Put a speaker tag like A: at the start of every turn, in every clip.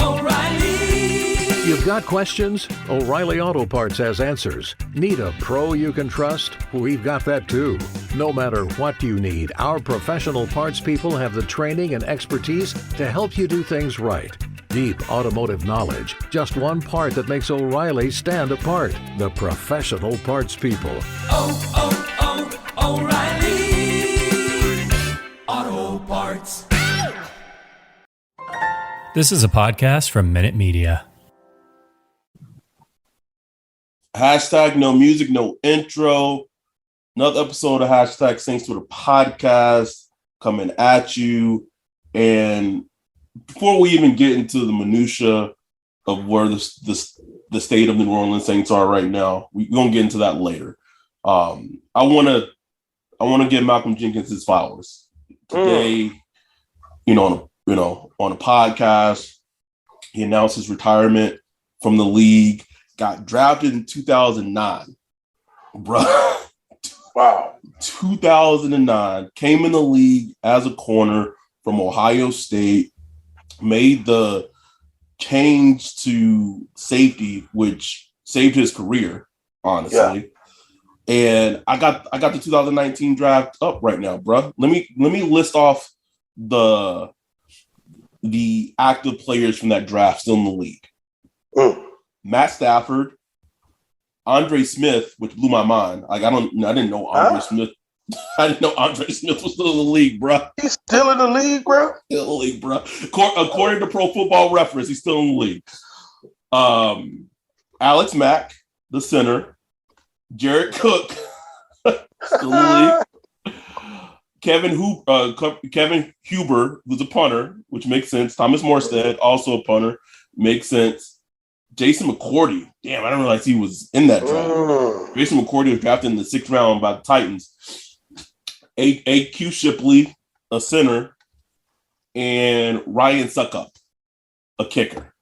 A: O'Reilly. You've got questions? O'Reilly Auto Parts has answers. Need a pro you can trust? We've got that too. No matter what you need, our professional parts people have the training and expertise to help you do things right. Deep automotive knowledge, just one part that makes O'Reilly stand apart. The professional parts people.
B: O'Reilly Auto Parts.
C: This is a podcast from Minute Media.
D: Hashtag no music, no intro. Another episode of Hashtag Saints to the podcast coming at you. And before we even get into the minutia of where the state of the New Orleans Saints are right now, we're gonna get into that later. I want to give Malcolm Jenkins his flowers today. On a podcast, he announced his retirement from the league. Got drafted in 2009, bro.
E: Wow.
D: 2009, came in the league as a corner from Ohio State, made the change to safety, which saved his career, honestly. Yeah. And I got the 2019 draft up right now, bro. Let me list off the active players from that draft still in the league. Matt Stafford, Andre Smith, which blew my mind. Like I didn't know Andre Smith. I didn't know Andre Smith was still in the league, bro.
E: He's still in the league, bro.
D: Still in the league, bro. According to Pro Football Reference, he's still in the league. Alex Mack, the center. Jared Cook, still in the league. Kevin Huber was a punter, which makes sense. Thomas Morstead, also a punter, makes sense. Jason McCourty, damn, I didn't realize he was in that draft. Jason McCourty was drafted in the 6th round by the Titans. A.Q. Shipley, a center, and Ryan Suckup, a kicker.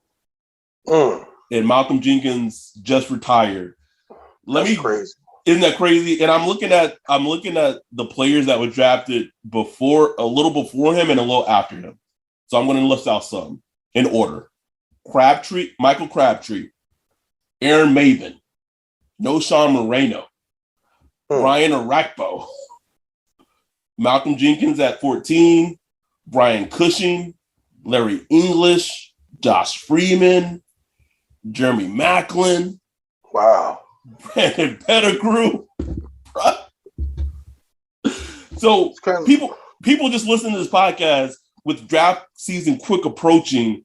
D: And Malcolm Jenkins just retired.
E: Crazy.
D: Isn't that crazy? And I'm looking at the players that were drafted a little before him and a little after him. So I'm going to list out some in order. Michael Crabtree, Aaron Maven, Noshawn Moreno, Brian Arakpo, Malcolm Jenkins at 14, Brian Cushing, Larry English, Josh Freeman, Jeremy Maclin.
E: Wow.
D: Brandon Pettigrew. So people just listen to this podcast with draft season quick approaching.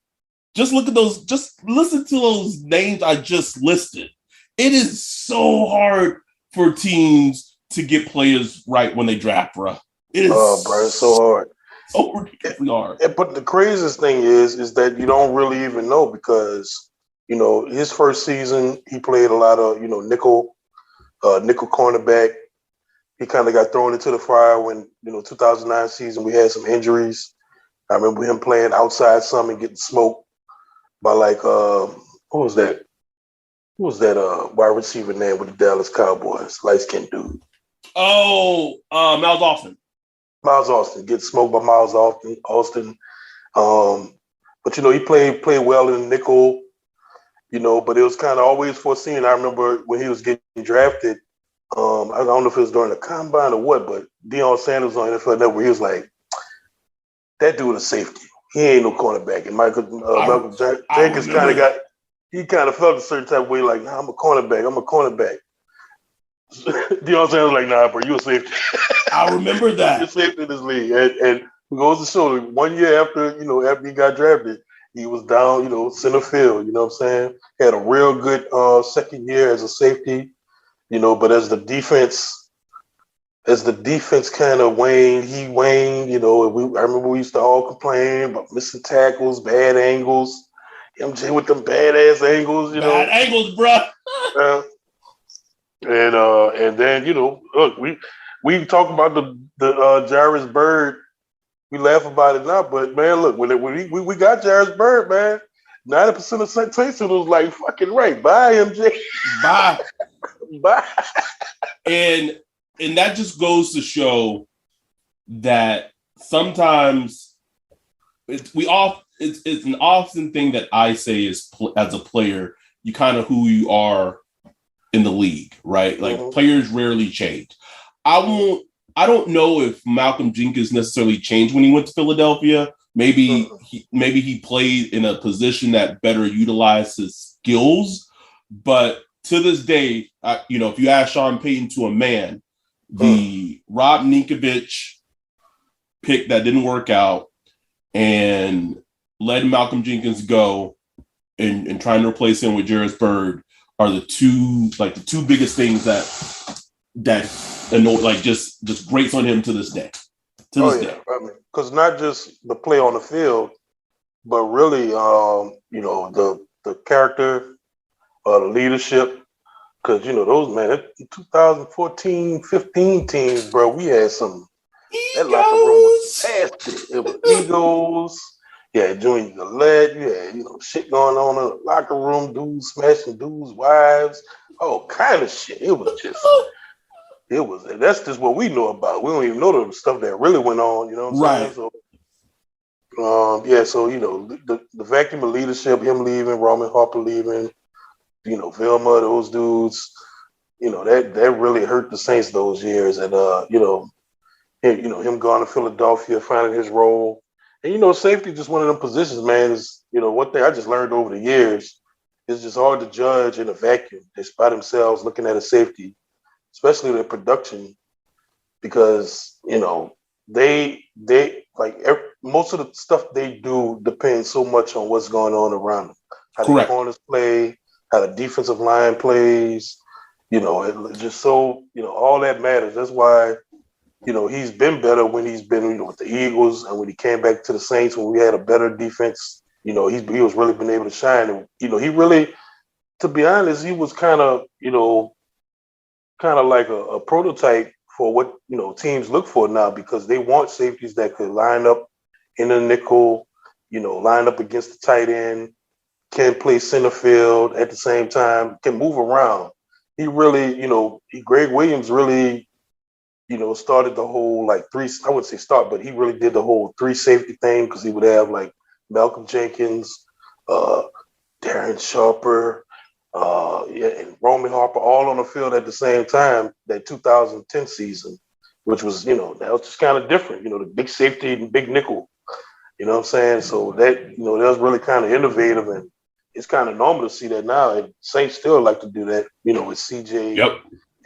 D: Just look at those. Just listen to those names I just listed. It is so hard for teams to get players right when they draft, bro. It is.
E: Oh, bro, it's so hard.
D: So ridiculously hard.
E: But the craziest thing is that you don't really even know because, his first season, he played a lot of, nickel cornerback. He kind of got thrown into the fire when, 2009 season, we had some injuries. I remember him playing outside some and getting smoked by what was that? Who was that wide receiver name with the Dallas Cowboys? Light-skinned dude.
D: Oh, Miles Austin.
E: Miles Austin gets smoked by Miles Austin. But he played well in the nickel. But it was kind of always foreseen. I remember when he was getting drafted, I don't know if it was during the combine or what, but Deion Sanders on NFL Network, he was like, that dude is safety. He ain't no cornerback. And Malcolm Jenkins kind of felt a certain type of way, like, nah, I'm a cornerback. Deion Sanders was like, nah, bro, you a safety.
D: I remember that.
E: You're safety in this league. And it goes to show that 1 year after he got drafted, he was down, center field, you know what I'm saying? He had a real good second year as a safety, but as the defense kind of waned, I remember we used to all complain about missing tackles, bad angles, MJ with them badass angles,
D: Bad angles, bro.
E: And then, look, we talk about the Jairus Byrd. We laugh about it now, but man, look, when we got Jairus Byrd, man, 90% of Saints was like, fucking right. Bye, MJ.
D: Bye.
E: Bye.
D: And that just goes to show that sometimes it's an often thing that I say is as a player, you kind of who you are in the league, right? Like players rarely change. I don't know if Malcolm Jenkins necessarily changed when he went to Philadelphia. Maybe he played in a position that better utilized his skills. But to this day, if you ask Sean Payton to a man, the Rob Ninkovich pick that didn't work out and let Malcolm Jenkins go and trying to replace him with Jarvis Bird are the two biggest things that annoy, like just grates on him to this day. Day.
E: I mean, because not just the play on the field, but really, the character, the leadership. Because those 2014, 15 teams, bro, we had some. That locker room was nasty. It was egos. You had Junior Gillette. You had shit going on in the locker room. Dudes smashing dudes' wives. All kind of shit. It was just. That's just what we know about. We don't even know the stuff that really went on, what I'm saying? So, the vacuum of leadership, him leaving, Roman Harper leaving, Vilma, those dudes, that really hurt the Saints those years. And, him going to Philadelphia, finding his role. And, safety just one of them positions, man, is, one thing I just learned over the years is just hard to judge in a vacuum. They by themselves looking at a safety, especially their production, because they most of the stuff they do depends so much on what's going on around them, how the corners play, how the defensive line plays. It just so all that matters. That's why he's been better when he's been with the Eagles, and when he came back to the Saints when we had a better defense. He was really been able to shine, and he really, to be honest, he was kind of like a prototype for what teams look for now, because they want safeties that could line up in a nickel, line up against the tight end, can play center field at the same time, can move around. He really, Greg Williams really, started the whole I wouldn't say start, but he really did the whole three safety thing, because he would have like Malcolm Jenkins, Darren Sharper, and Roman Harper all on the field at the same time, that 2010 season, which was, that was just kind of different, the big safety and big nickel, what I'm saying? So that, that was really kind of innovative, and it's kind of normal to see that now. And Saints still like to do that, with CJ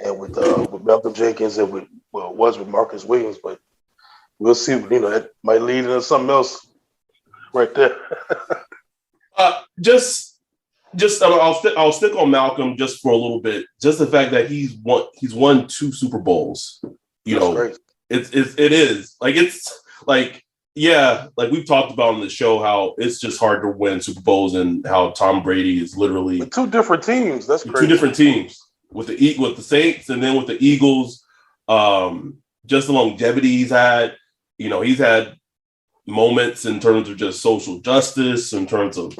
E: and with Malcolm Jenkins and with Marcus Williams, but we'll see, that might lead into something else right there.
D: I'll stick on Malcolm just for a little bit. Just the fact that he's won 2 Super Bowls. It is like, it's like, yeah, like we've talked about on the show how it's just hard to win Super Bowls, and how Tom Brady is literally
E: with 2 different teams. That's crazy.
D: 2 different teams with the Saints, and then with the Eagles. Just the longevity he's had. He's had moments in terms of just social justice, in terms of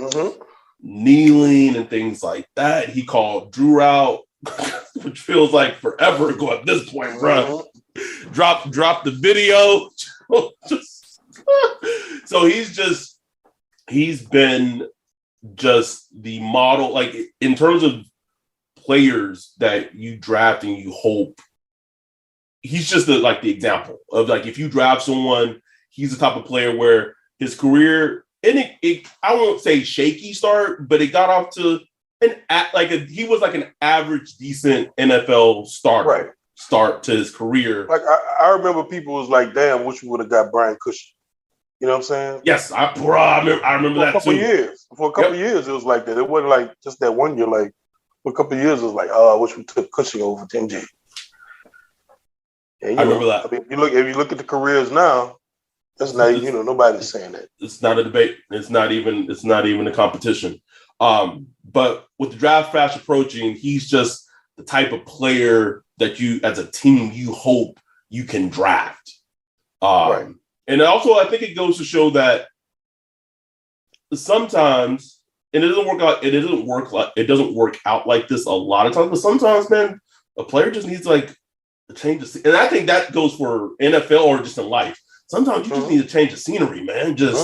D: kneeling and things like that. He called Drew out, which feels like forever ago at this point, bro. Drop the video. So he's been just the model, like in terms of players that you draft and you hope. He's just the example of, like, if you draft someone, he's the type of player where his career, and it I won't say shaky start, but it got off to he was like an average, decent NFL starter start to his career.
E: Like I remember people was like, "Damn, wish we would have got Brian Cushing." You know what I'm saying?
D: Yes, I remember that too.
E: For a couple years, it was like that. It wasn't like just that one year. Like for a couple of years, it was like, "Oh, I wish we took Cushing over MJ." And,
D: I remember that.
E: I mean, if you look at the careers now, that's not nobody's saying that.
D: It's not a debate. It's not even a competition. But with the draft fast approaching, he's just the type of player that you, as a team, you hope you can draft. And also, I think it goes to show that sometimes, and it doesn't work out like this a lot of times. But sometimes, man, a player just needs a change of, and I think that goes for NFL or just in life. Sometimes you just need to change the scenery, man. Just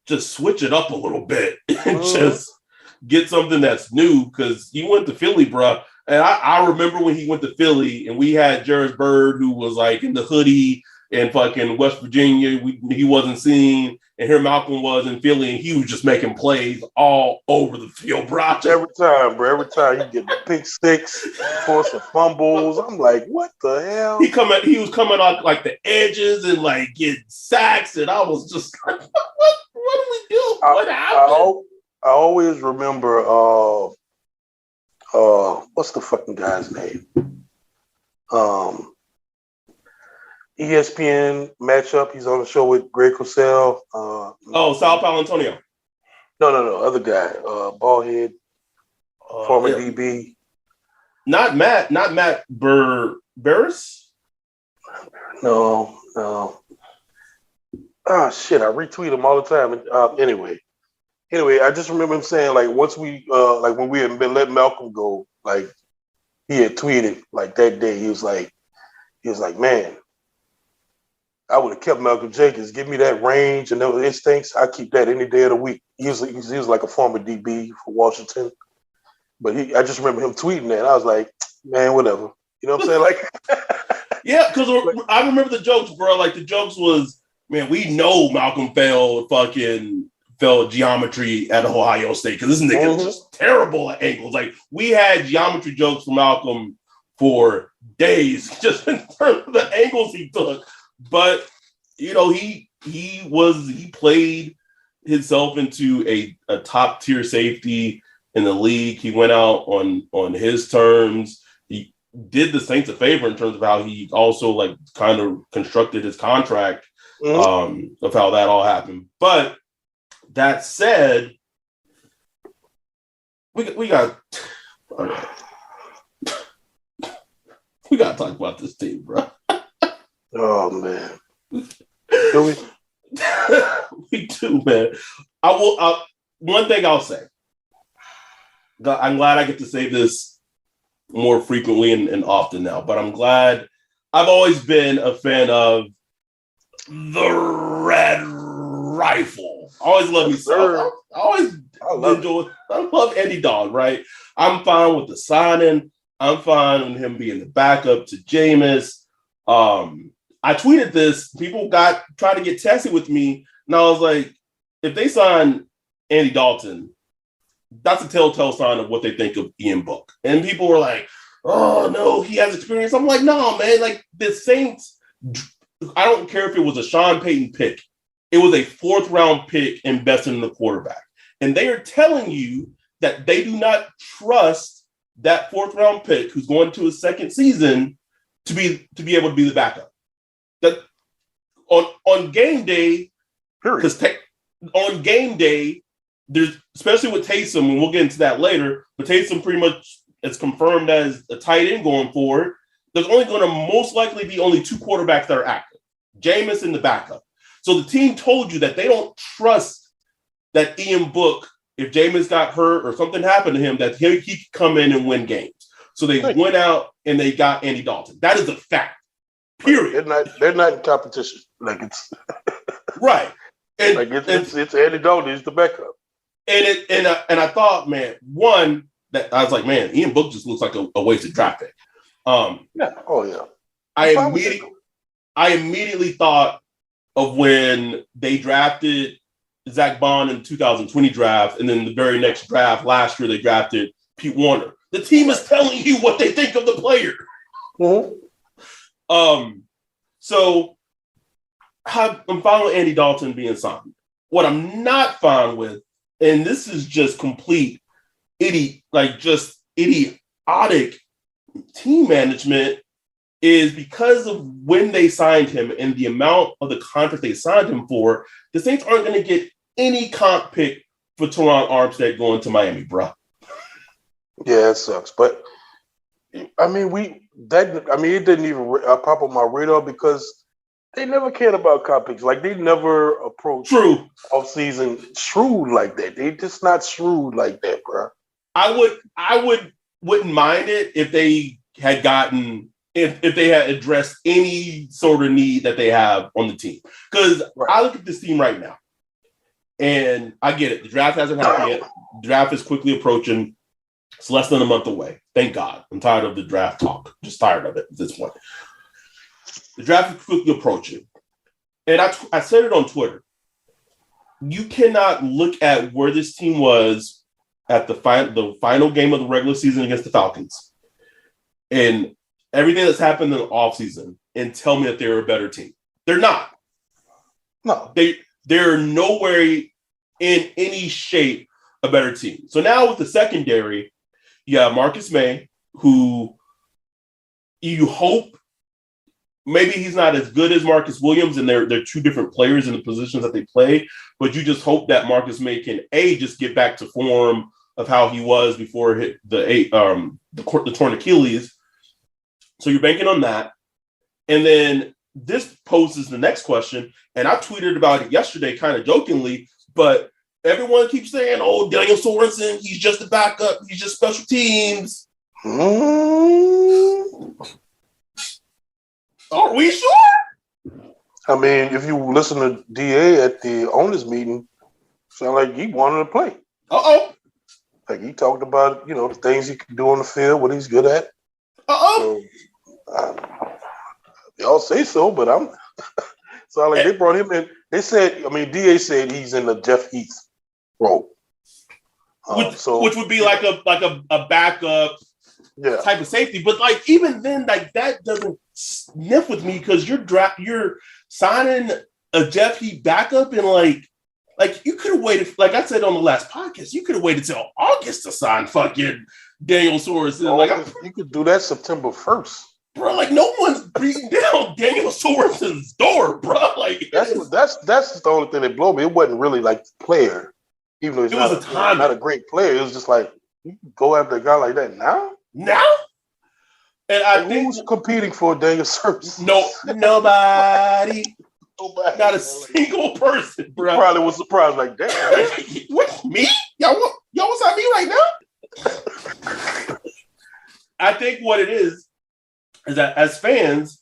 D: just switch it up a little bit and just get something that's new, because he went to Philly, bro. And I remember when he went to Philly and we had Jarvis Bird, who was like in the hoodie in fucking West Virginia. He wasn't seen. And here Malcolm was in Philly, and he was just making plays all over the field, bro.
E: Every time, bro. Every time he get the pick six, forcing fumbles. I'm like, what the hell?
D: He was coming off like the edges and like getting sacks, and I was just like, what do we do? What happened?
E: I always remember what's the fucking guy's name? ESPN matchup. He's on the show with Greg Cosell.
D: Sal Palantonio.
E: No, other guy. Bald head, former DB.
D: Not Matt Burris?
E: No. Ah, shit, I retweet him all the time. Anyway, I just remember him saying, like, once we, like, when we had been letting Malcolm go, like, he had tweeted, like, that day, he was like, man, I would have kept Malcolm Jenkins. Give me that range and those instincts. I keep that any day of the week. He was like a former DB for Washington. But I just remember him tweeting that. I was like, man, whatever. You know what I'm saying? Like,
D: yeah, because I remember the jokes, bro. Like, the jokes was, man, we know Malcolm failed geometry at Ohio State because this nigga is just terrible at angles. Like, we had geometry jokes for Malcolm for days, just in terms of the angles he took. But, you know, he played himself into a top tier safety in the league. He went out on his terms. He did the Saints a favor in terms of how he also like kind of constructed his contract, of how that all happened. But that said, we got all right. We got to talk about this team, bro.
E: Oh, man. Do we?
D: We do, man. One thing I'll say. I'm glad I get to say this more frequently and often now, but I'm glad. I've always been a fan of the Red Rifle. I always love me so. I love Andy Dalton, right? I'm fine with the signing. I'm fine with him being the backup to Jameis. I tweeted this. People tried to get testy with me, and I was like, if they sign Andy Dalton, that's a telltale sign of what they think of Ian Book. And people were like, oh, no, he has experience. I'm like, no, man. Like, the Saints, I don't care if it was a Sean Payton pick. It was a 4th-round pick invested in the quarterback. And they are telling you that they do not trust that 4th-round pick who's going to his second season to be able to be the backup. That on game day, because on game day, there's, especially with Taysom, and we'll get into that later, but Taysom pretty much is confirmed as a tight end going forward. There's only going to most likely be only 2 quarterbacks that are active, Jameis and the backup. So the team told you that they don't trust that Ian Book, if Jameis got hurt or something happened to him, that he could come in and win games. So they went out and they got Andy Dalton. That is a fact. Period.
E: They're not in competition. Like, it's
D: right. And
E: like it's Andy Dalton. He's the backup.
D: And I thought, man, one, that I was like, man, Ian Book just looks like a wasted draft pick.
E: Yeah. Oh yeah.
D: I immediately thought of when they drafted Zach Bond in the 2020 draft, and then the very next draft last year they drafted Pete Warner. The team is telling you what they think of the player.
E: Mm-hmm.
D: So I'm fine with Andy Dalton being signed. What I'm not fine with, and this is just complete idiotic team management, is because of when they signed him and the amount of the contract they signed him for, the Saints aren't going to get any comp pick for Teron Armstead going to Miami, bro.
E: Yeah, it sucks. But I mean, it didn't even pop on my radar because they never cared about comp picks. Like, they never approached off-season shrewd like that. They just not shrewd like that, bro.
D: I wouldn't mind it if they had gotten if they had addressed any sort of need that they have on the team. Because I look at this team right now, And I get it. The draft hasn't happened yet. The draft is quickly approaching. It's less than a month away. Thank God. I'm tired of the draft talk. Just tired of it at this point. The draft is quickly approaching. And I said it on Twitter. You cannot look at where this team was at the final game of the regular season against the Falcons and everything that's happened in the offseason and tell me that they're a better team. They're not.
E: No.
D: They're nowhere in any shape a better team. So now with the secondary, you have Marcus May, who you hope maybe he's not as good as Marcus Williams, and they're two different players in the positions that they play, but you just hope that Marcus May can just get back to form of how he was before he hit the torn Achilles. So you're banking on that. And then this poses the next question, and I tweeted about it yesterday kind of jokingly, but everyone keeps saying, oh, Daniel Sorensen, he's just a backup. He's just special teams. Are we sure?
E: I mean, if you listen to DA at the owners meeting, sound like he wanted to play.
D: Uh-oh.
E: Like he talked about, the things he can do on the field, what he's good at.
D: Uh-oh.
E: So, y'all say so, but I'm sound like they brought him in. They said, DA said he's in the Jeff Heath role.
D: Which would be like a backup type of safety. But like even then, like that doesn't sniff with me because you're signing a Jeff Heath backup and like you could have waited, like I said on the last podcast, you could have waited till August to sign fucking Daniel Sorensen.
E: You could do that September 1st.
D: Bro, like no one's beating down Daniel Sorensen's door, bro. Like
E: that's the only thing that blew me. It wasn't really like the player, even though he's not a great player. It was just like you can go after a guy like that now. And I think who's competing for Daniel Sorensen?
D: Nobody. Not a single person, bro.
E: Probably was surprised, like, damn.
D: What, me? Y'all what's on me right now? I think what it is that as fans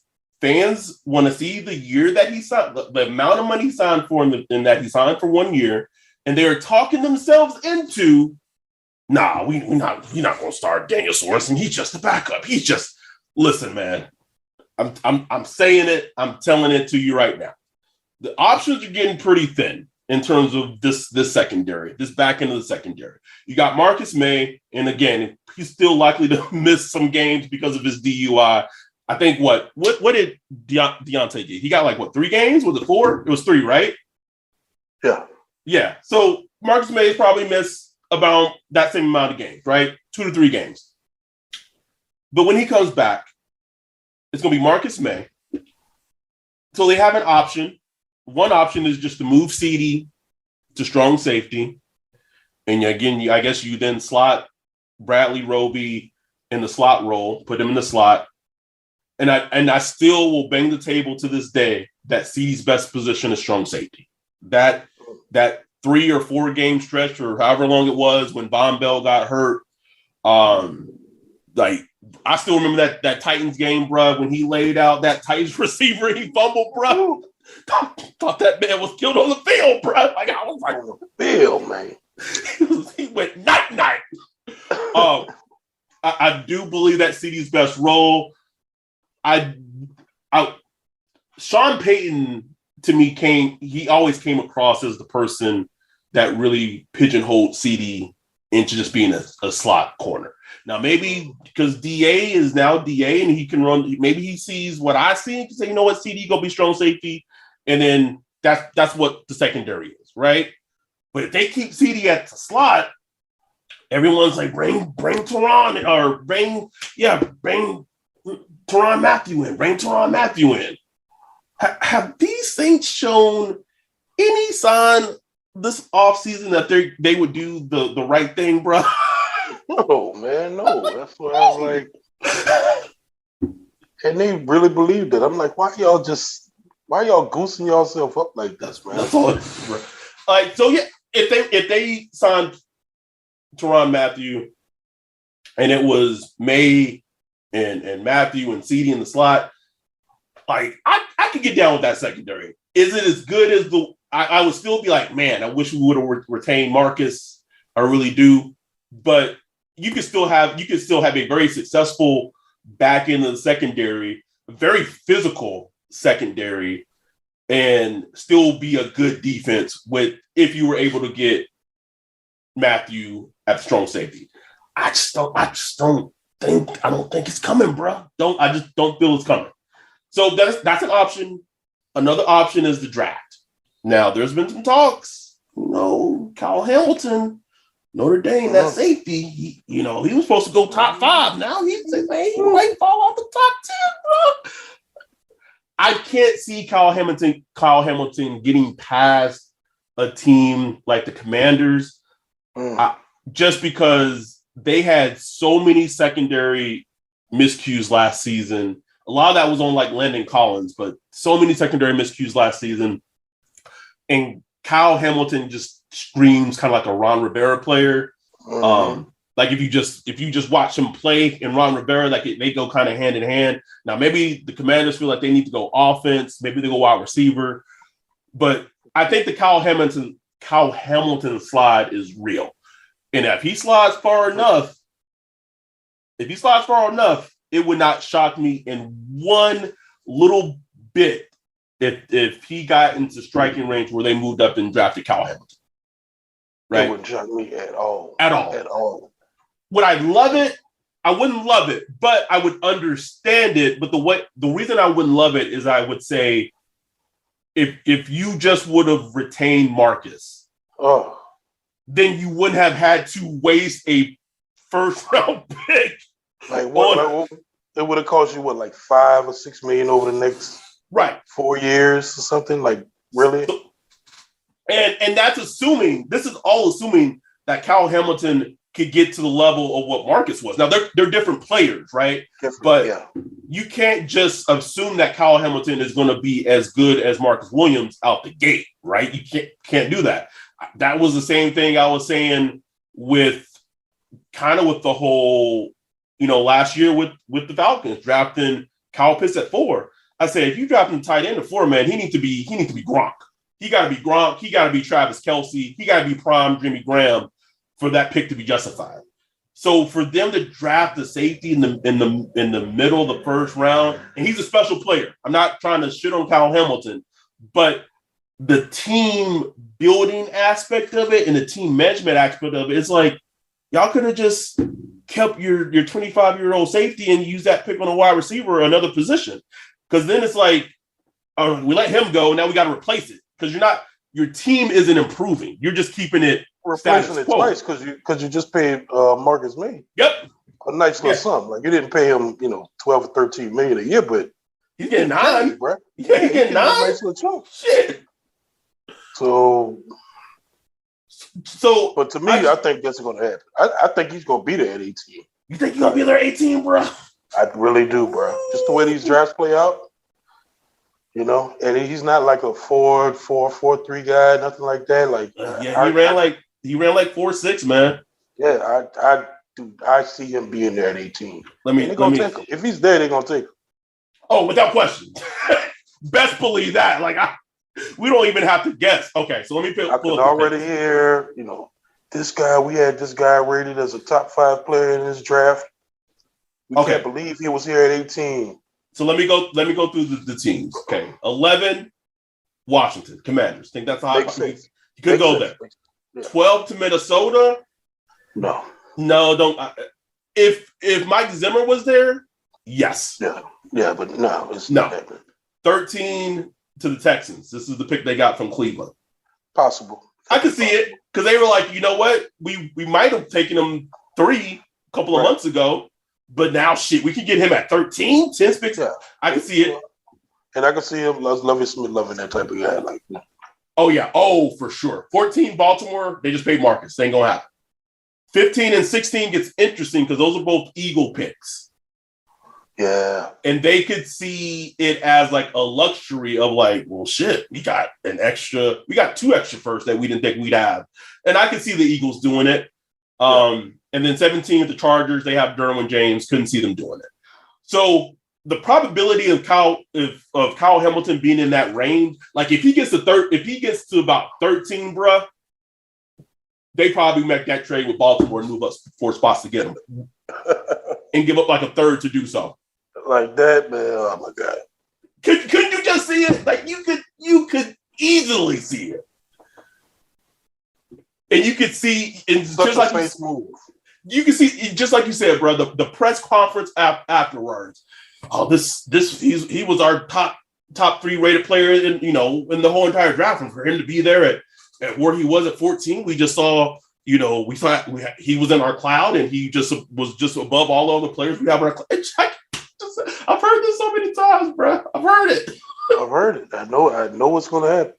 D: want to see the year that he signed, the amount of money he signed for, and that he signed for 1 year, and they are talking themselves into, we're not going to start Daniel Sorensen. He's just a backup. Listen, man. I'm saying it. I'm telling it to you right now. The options are getting pretty thin in terms of this secondary, this back end of the secondary. You got Marcus May, and again, he's still likely to miss some games because of his DUI. I think what did Deontay get? He got like 3 games? Was it 4? It was 3, right?
E: Yeah.
D: Yeah. So Marcus May probably missed about that same amount of games, right? 2 to 3 games. But when he comes back, it's going to be Marcus May. So they have an option. One option is just to move CD to strong safety. And again, I guess you then slot Bradley Roby in the slot role, put him in the slot. And I still will bang the table to this day that CD's best position is strong safety. That 3 or 4 game stretch or however long it was when Von Bell got hurt, I still remember that Titans game, bro, when he laid out that Titans receiver and he fumbled, bro. Thought that man was killed on the field, bro. Like I was like,
E: on the field, man.
D: He went night. I do believe that CD's best role. Sean Payton to me he always came across as the person that really pigeonholed CD into just being a slot corner. Now, maybe because DA is now DA and he can run, maybe he sees what I see and say, you know what, CD, go be strong safety. And then that's what the secondary is, right? But if they keep CD at the slot, everyone's like, bring Teron or bring Teron Matthew in. Bring Teron Matthew in. Have these Saints shown any sign this offseason that they would do the right thing, bro?
E: No, man, no. That's what I was like. And they really believed it. I'm like, why y'all goosing yourself up like this, man?
D: That's all. Like, so yeah, if they signed Teron Matthew and it was May and Matthew and CD in the slot, like I could get down with that secondary. Is it as good as I would still be like, man, I wish we would have retained Marcus. I really do. But you could still have a very successful back end of the secondary, very physical secondary, and still be a good defense if you were able to get Matthew at strong safety. I don't think it's coming, bro. I just don't feel it's coming. So that's an option. Another option is the draft. Now, there's been some talks. Kyle Hamilton, Notre Dame, that safety, he was supposed to go top 5. Now he might fall off the top 10, bro. I can't see Kyle Hamilton getting past a team like the Commanders, just because they had so many secondary miscues last season. A lot of that was on like Landon Collins, but so many secondary miscues last season. And Kyle Hamilton just screams kind of like a Ron Rivera player. Like if you just watch him play and Ron Rivera, like they go kind of hand in hand. Now maybe the Commanders feel like they need to go offense, maybe they go wide receiver, but I think the Kyle Hamilton slide is real. And if he slides far enough, it would not shock me in one little bit if he got into striking range where they moved up and drafted Kyle Hamilton. Right?
E: It wouldn't shock me at all.
D: At all.
E: At all.
D: Would I love it? I wouldn't love it, but I would understand it. But the reason I wouldn't love it is I would say if you just would have retained Marcus, then you wouldn't have had to waste a first round pick.
E: Like what? It would have cost you like $5 or $6 million over the next 4 years or something. Like really?
D: And that's assuming. This is all assuming that Kyle Hamilton could get to the level of what Marcus was. Now they're different players, right? You can't just assume that Kyle Hamilton is going to be as good as Marcus Williams out the gate, right? You can't do that. That was the same thing I was saying with the whole, last year with the Falcons drafting Kyle Pitts at 4. I said if you draft him tight end at 4, man, he needs to be Gronk. He got to be Gronk. He got to be Travis Kelce. He got to be prime Jimmy Graham for that pick to be justified. So for them to draft the safety in the middle of the first round, and he's a special player. I'm not trying to shit on Kyle Hamilton, but the team building aspect of it and the team management aspect of it, it's like y'all could have just kept your 25-year-old safety and used that pick on a wide receiver or another position. Because then it's like, we let him go, now we got to replace it. Because your team isn't improving. You're just keeping it
E: replacing it twice because you just paid Marcus May.
D: Yep.
E: A nice little sum. Like you didn't pay him, 12 or 13 million a year, but
D: he's getting 9,
E: bro.
D: Yeah, he's getting 9.
E: Nice little chunk.
D: Shit.
E: So, but to me, I think that's going to happen. I think he's going to be there at 18.
D: You think he's going to be there at 18, bro?
E: I really do, bro. Just the way these drafts play out. And he's not like a 4.3 guy, nothing like that. Like
D: he ran like 4.6, man.
E: Yeah, I see him being there at 18.
D: Take him.
E: If he's there, they're gonna take him.
D: Oh, without question. Best believe that. Like we don't even have to guess. Okay, so let me
E: I can already hear, this guy. We had this guy rated as a top 5 player in this draft. We can't believe he was here at 18.
D: So let me go through the teams. Okay. 11, Washington Commanders. Think that's how you could go there. Yeah. 12 to Minnesota.
E: No,
D: don't. If Mike Zimmer was there, yes.
E: Yeah, but no, it's
D: not happening. 13 to the Texans. This is the pick they got from Cleveland.
E: Possible.
D: I could see it because they were like, you know what, we might have taken him 3 a couple of months ago. But now, we can get him at 13, 10 picks. Yeah. I can see it.
E: And I can see him, Lovie Smith loving that type of guy. Like,
D: oh, yeah. Oh, for sure. 14, Baltimore, they just paid Marcus. They ain't going to happen. 15 and 16 gets interesting because those are both Eagle picks.
E: Yeah.
D: And they could see it as like a luxury of like, well, shit, we got 2 extra firsts that we didn't think we'd have. And I could see the Eagles doing it. And then 17 with the Chargers, they have Derwin James. Couldn't see them doing it. So the probability of Kyle Hamilton being in that range, like if he gets to about 13, bruh, they probably make that trade with Baltimore and move up 4 spots to get him and give up like a third to do so.
E: Like that, man. Oh my God.
D: Couldn't you just see it? Like you could easily see it. And you could see, and
E: Such a face move.
D: You can see, just like you said, bro, the press conference afterwards. Oh, he was our top 3 rated player in the whole entire draft. And for him to be there at where he was at 14, we just saw, we thought he was in our cloud, and he was just above all other players we have in our cloud. I've heard this so many times, bro. I've heard it.
E: I know what's going to happen.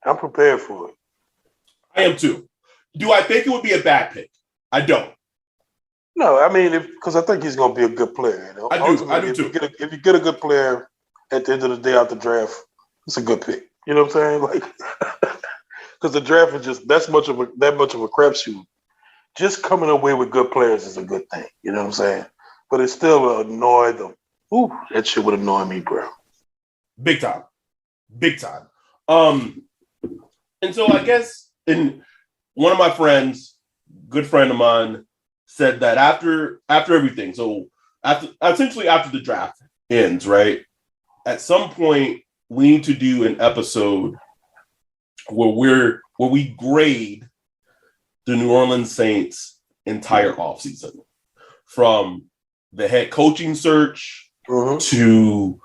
E: I'm prepared for it.
D: I am too. Do I think it would be a bad pick? I don't.
E: No, I mean, because I think he's going to be a good player.
D: I do too.
E: If you get a good player at the end of the day out the draft, it's a good pick. You know what I'm saying? Like, because the draft is just that much of a crapshoot. Just coming away with good players is a good thing. You know what I'm saying? But it still annoyed them. Ooh, that shit would annoy me, bro.
D: Big time. And so I guess one of my friends, good friend of mine, said that after everything, so essentially after the draft ends, right? At some point, we need to do an episode where we grade the New Orleans Saints' entire offseason, from the head coaching search to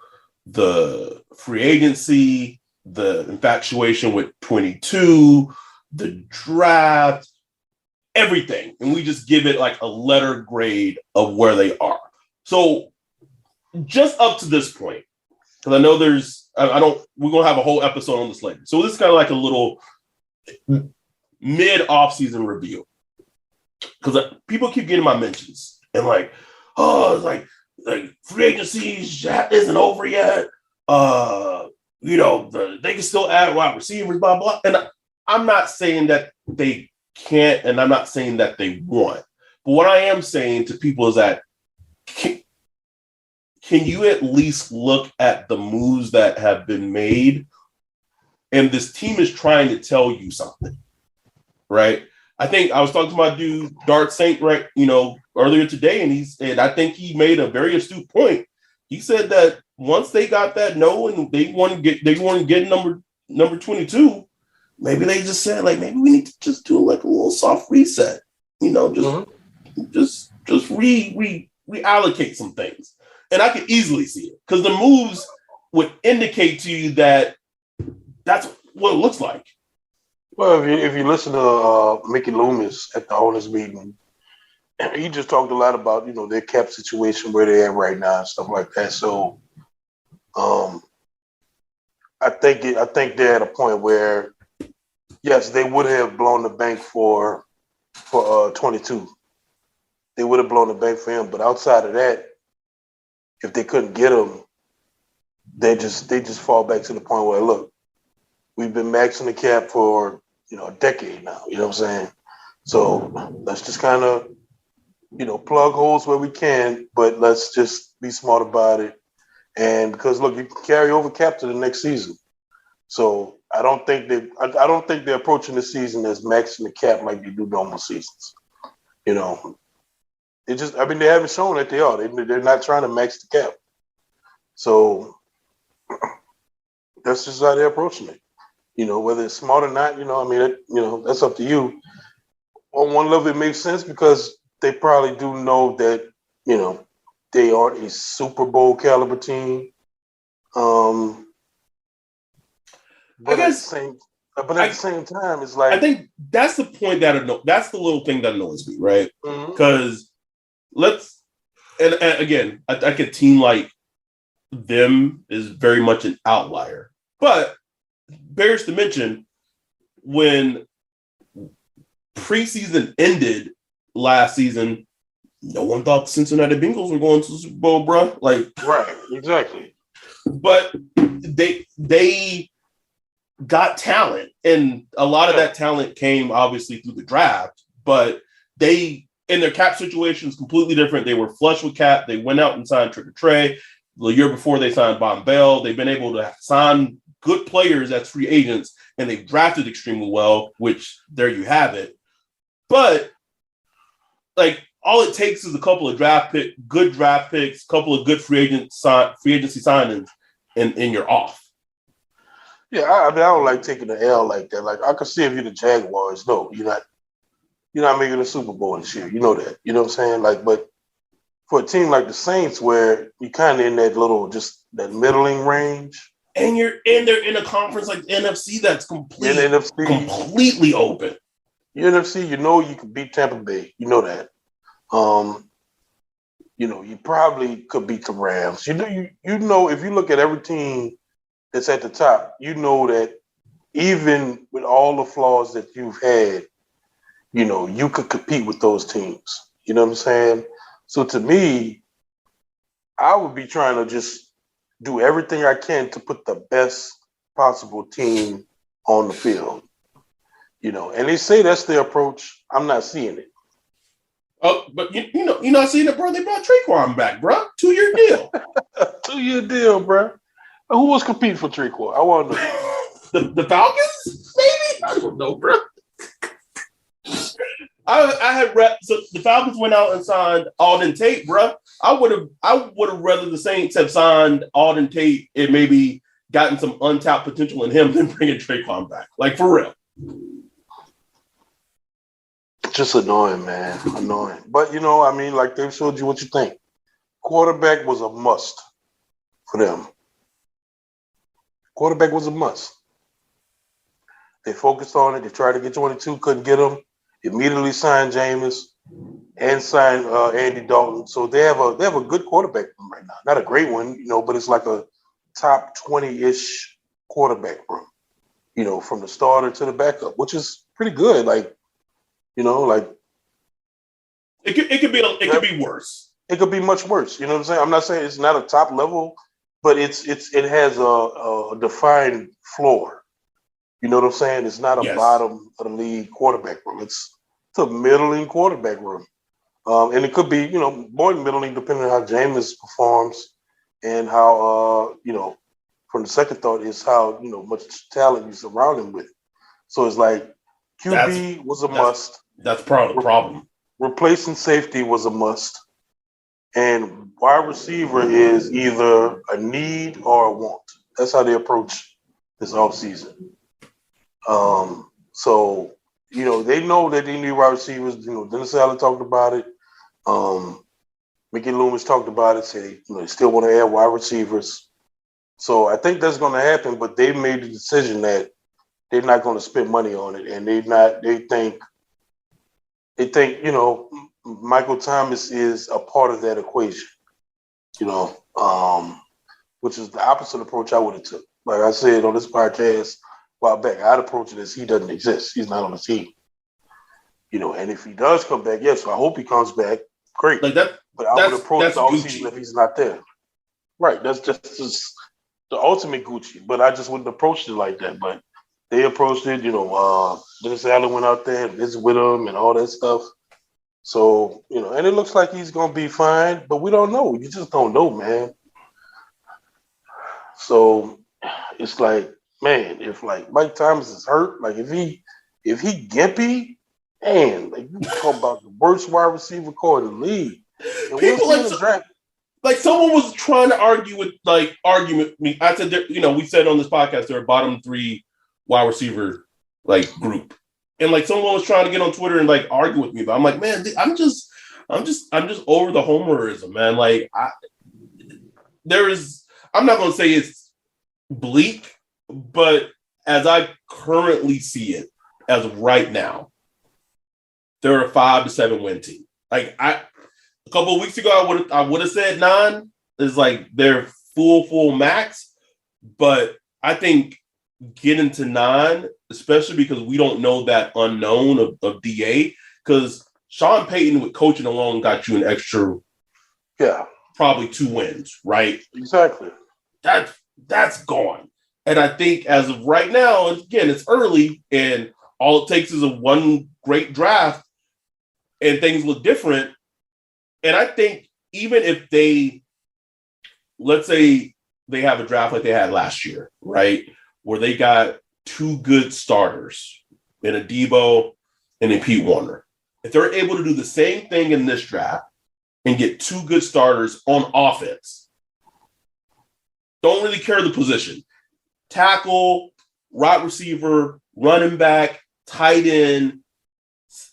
D: the free agency, the infatuation with 22, the draft, everything. And we just give it like a letter grade of where they are. So just up to this point, because I know we're going to have a whole episode on this later. So this is kind of like a little mid-off-season review. Because people keep getting my mentions and like, oh, it's like free agency isn't over yet. They can still add wide receivers, blah, blah. And I'm not saying that they can't, and I'm not saying that they won't. But what I am saying to people is that can you at least look at the moves that have been made, and this team is trying to tell you something, right? I think I was talking to my dude, Dart Saint, right, earlier today, and I think he made a very astute point. He said that once they got that no, and they want to get number 22, maybe they just said, like, maybe we need to just do like a little soft reset, just reallocate some things. And I could easily see it because the moves would indicate to you that that's what it looks like.
E: Well, if you listen to Mickey Loomis at the owners meeting, he just talked a lot about their cap situation, where they're at right now, and stuff like that. So, I think they're at a point where, yes, they would have blown the bank for 22. They would have blown the bank for him, but outside of that, if they couldn't get him, they just fall back to the point where, look, we've been maxing the cap for a decade now. You know what I'm saying? So let's just kind of plug holes where we can, but let's just be smart about it. And because look, you can carry over cap to the next season. So I don't think they're approaching the season as maxing the cap like they do normal seasons. They haven't shown that they are. They're not trying to max the cap. So that's just how they're approaching it. Whether it's smart or not, that's up to you. On one level, it makes sense because they probably do know that, they aren't a Super Bowl caliber team. But at the same time, it's like,
D: I think that's the point that's the little thing that annoys me, right? Because again, I think a team like them is very much an outlier. But bears to mention, when preseason ended last season, no one thought the Cincinnati Bengals were going to the Super Bowl, bro. Like,
E: right, exactly.
D: But they got talent, and a lot of that talent came obviously through the draft. But they and their cap situation is completely different. They were flush with cap. They went out and signed Trigger Trey. The year before they signed Von Bell. They've been able to sign good players as free agents, and they've drafted extremely well, which there you have it. But like all it takes is a couple of good draft picks, a couple of good free agency signings, and you're off.
E: Yeah, I don't like taking the L like that. Like I could see if you're the Jaguars, no, you're not making a Super Bowl this year. You know that. You know what I'm saying? Like, but for a team like the Saints, where you're kind of in that little, just that middling range,
D: and they're in a conference like the NFC that's completely open.
E: Your NFC, you can beat Tampa Bay. You know that. You probably could beat the Rams. You know if you look at every team that's at the top, you know that even with all the flaws that you've had, you could compete with those teams. You know what I'm saying? So to me, I would be trying to just do everything I can to put the best possible team on the field. And they say that's their approach. I'm not seeing it.
D: Oh, but you're not seeing it, bro. They brought Traquan back, bro. 2-year deal.
E: 2-year deal, bro. Who was competing for Traquan? I want to know.
D: the Falcons, maybe? I don't know, bro. I had so the Falcons went out and signed Alden Tate, bro. I would have rather the Saints have signed Alden Tate and maybe gotten some untapped potential in him than bringing Traquan back. Like for real.
E: Just annoying, man. Annoying. But like they've showed you what you think. Quarterback was a must for them. Quarterback was a must. They focused on it. They tried to get 22, couldn't get him. Immediately signed Jameis and signed Andy Dalton. So they have a good quarterback room right now. Not a great one, but it's like a top 20-ish quarterback room, from the starter to the backup, which is pretty good. Like
D: it could be worse.
E: It could be much worse. You know what I'm saying? I'm not saying it's not a top level, but it has a defined floor. You know what I'm saying? It's not a bottom of the league quarterback room. It's a middling quarterback room. And it could be, more middling depending on how Jameis performs and how, from the second thought is how, much talent you surround him with. So it's like QB was a must.
D: That's part of the problem.
E: Replacing safety was a must. And wide receiver is either a need or a want. That's how they approach this offseason. So, they know that they need wide receivers. Dennis Allen talked about it. Mickey Loomis talked about it, said, they still want to add wide receivers. So I think that's going to happen, but they made the decision that they're not going to spend money on it. And they think, Michael Thomas is a part of that equation, which is the opposite approach I would have took. Like I said on this podcast a while back, I'd approach it as he doesn't exist. He's not on the team. And if he does come back, yes, I hope he comes back. Great.
D: Like that,
E: but I would approach the offseason if he's not there. Right. That's just the ultimate Gucci. But I just wouldn't approach it like that. But they approached it, Dennis Allen went out there and visited with him and all that stuff. So, and it looks like he's going to be fine, but we don't know. You just don't know, man. So it's like, man, if like Mike Thomas is hurt, like if he gimpy, man, like you talk about the worst wide receiver core in the league. And
D: people like someone was trying to argue with me. I said, we said on this podcast they're a bottom 3 wide receiver group, and someone was trying to get on Twitter and argue with me, but I'm like, man, I'm just over the homerism, man. I'm not gonna say it's bleak, but as I currently see it, as of right now, they're a 5 to 7 win team. A couple of weeks ago, I would have said 9 is their full max, but I think getting to 9, especially because we don't know that unknown of DA, because Sean Payton with coaching alone got you an extra, probably 2 wins, right?
E: Exactly.
D: That's gone. And I think as of right now, again, it's early, and all it takes is one great draft. and things look different. And I think even if let's say they have a draft like they had last year, right? Where they got two good starters in a Debo and a Pete Warner. If they're able to do the same thing in this draft and get two good starters on offense, don't really care the position. Tackle, wide receiver, running back, tight end.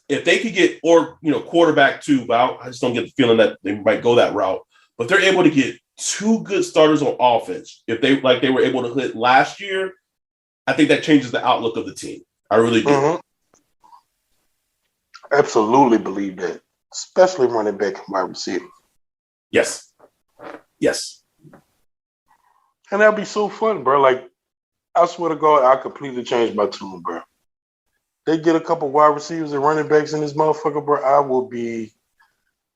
D: If they could get, or quarterback too, but I just don't get the feeling that they might go that route. But they're able to get two good starters on offense. If they were able to hit last year, I think that changes the outlook of the team. I really do.
E: Mm-hmm. Absolutely believe that, especially running back and wide receiver.
D: Yes.
E: And that'd be so fun, bro. Like, I swear to God, I completely changed my tune, bro. They get a couple wide receivers and running backs in this motherfucker, bro. I will be,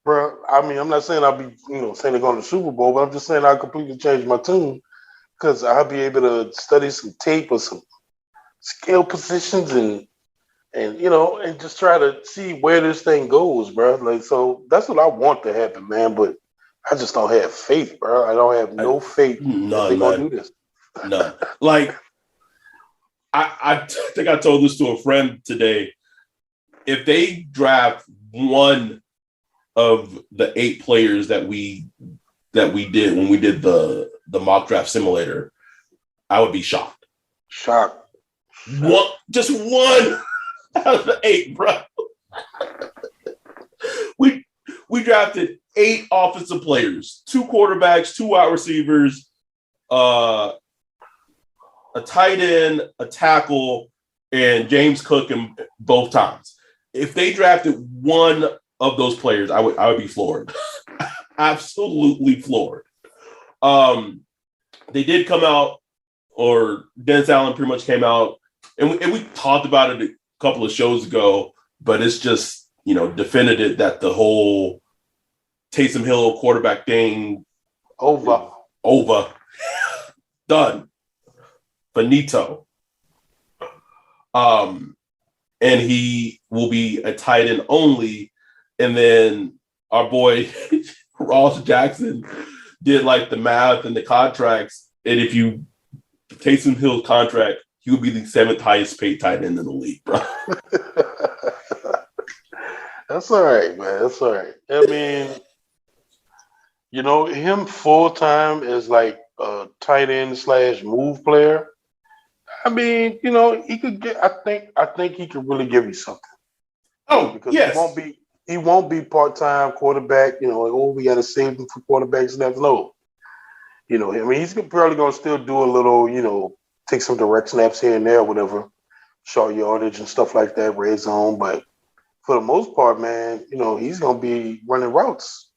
E: bro. I mean, I'm not saying I'll be, saying they're going to the Super Bowl, but I'm just saying I'll completely change my tune because I'll be able to study some tape or some skill positions and just try to see where this thing goes, bro. Like, so that's what I want to happen, man. But I just don't have faith, bro. I don't have no faith that they're going to do this.
D: None. Like, I think I told this to a friend today. If they draft one of the 8 players that we did when we did the mock draft simulator, I would be shocked.
E: Shocked.
D: Just one out of the 8, bro. We drafted 8 offensive players, 2 quarterbacks, 2 wide receivers, a tight end, a tackle, and James Cook in both times. If they drafted one of those players, I would be floored. Absolutely floored. They did come out, or Dennis Allen pretty much came out, and we talked about it a couple of shows ago, but it's just, definitive that the whole Taysom Hill quarterback thing
E: over.
D: Done. Finito. And he will be a tight end only. And then our boy Ross Jackson did like the math and the contracts. And if you Taysom Hill's contract, he would be the 7th highest paid tight end in the league, bro.
E: That's all right, man. That's all right. I mean, him full time as like a tight end / move player. I mean, he could get. I think he could really give you something.
D: Oh,
E: because
D: yes.
E: He won't be part-time quarterback. We got to save him for quarterbacks. No. I mean, he's probably going to still do a little, take some direct snaps here and there, whatever, short yardage and stuff like that, red zone. But for the most part, man, he's going to be running routes.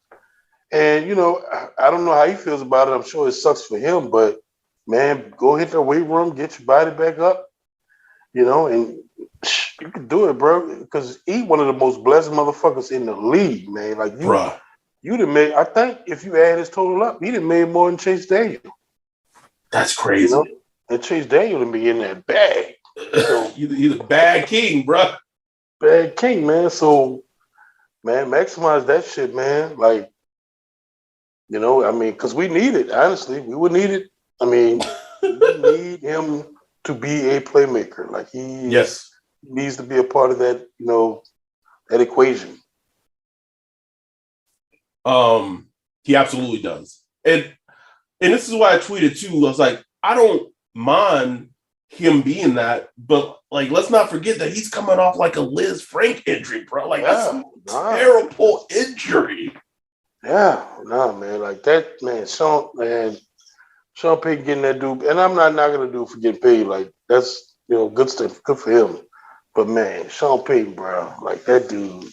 E: And, I don't know how he feels about it. I'm sure it sucks for him, but man, go hit the weight room, get your body back up, and you can do it, bro. Because he one of the most blessed motherfuckers in the league, man. Like you done made. I think if you add his total up, he done made more than Chase Daniel.
D: That's crazy.
E: And Chase Daniel done be in that bag. So,
D: he's a bad king, bro.
E: Bad king, man. So, man, maximize that shit, man. Like, I mean, because we need it. Honestly, we would need it. I mean, we need him to be a playmaker. Like he needs to be a part of that, that equation.
D: He absolutely does. And this is why I tweeted too. I was like, I don't mind him being that, but like, let's not forget that he's coming off like a Liz Frank injury, bro. Like that's a terrible injury.
E: Yeah, no, man. Like that, man. Sean Payton getting that dude, and I'm not knocking the dude for getting paid. Like that's good stuff, good for him. But man, Sean Payton, bro, like that dude.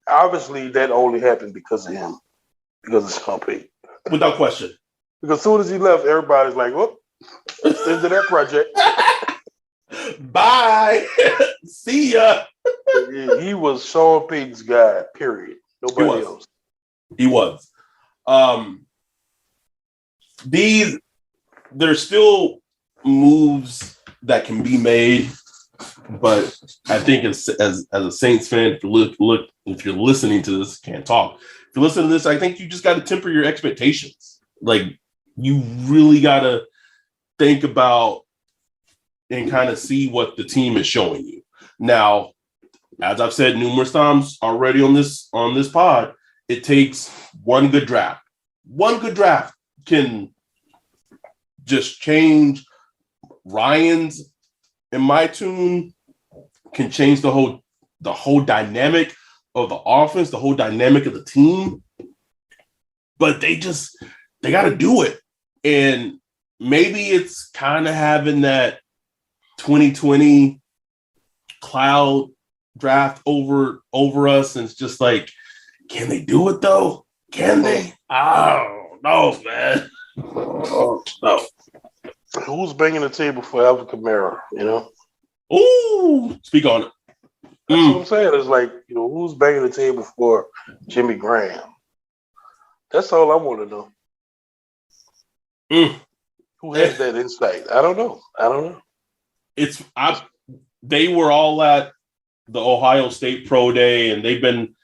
E: Obviously, that only happened because of him, because of Sean Payton.
D: Without question.
E: Because as soon as he left, everybody's like, "Whoop, into that project."
D: Bye. See ya.
E: He was Sean Payton's guy. Period. Nobody else.
D: He was. There's still moves that can be made. But I think as a Saints fan, if you're listening to this, can't talk. If you're listening to this, I think you just got to temper your expectations. Like, you really got to think about and kind of see what the team is showing you. Now, as I've said numerous times already on this pod, it takes one good draft. One good draft can just change Ryan's and my tune, can change the whole dynamic of the offense, the whole dynamic of the team. But they got to do it. And maybe it's kind of having that 2020 cloud draft over us, and it's just like, can they do it though? Can they? I don't know, man. Oh, no.
E: Who's banging the table for Alvin Kamara? You know.
D: Ooh, speak on it.
E: That's what I'm saying. It's like, who's banging the table for Jimmy Graham? That's all I want to know. Who has that insight? I don't know.
D: They were all at the Ohio State Pro Day, and they've been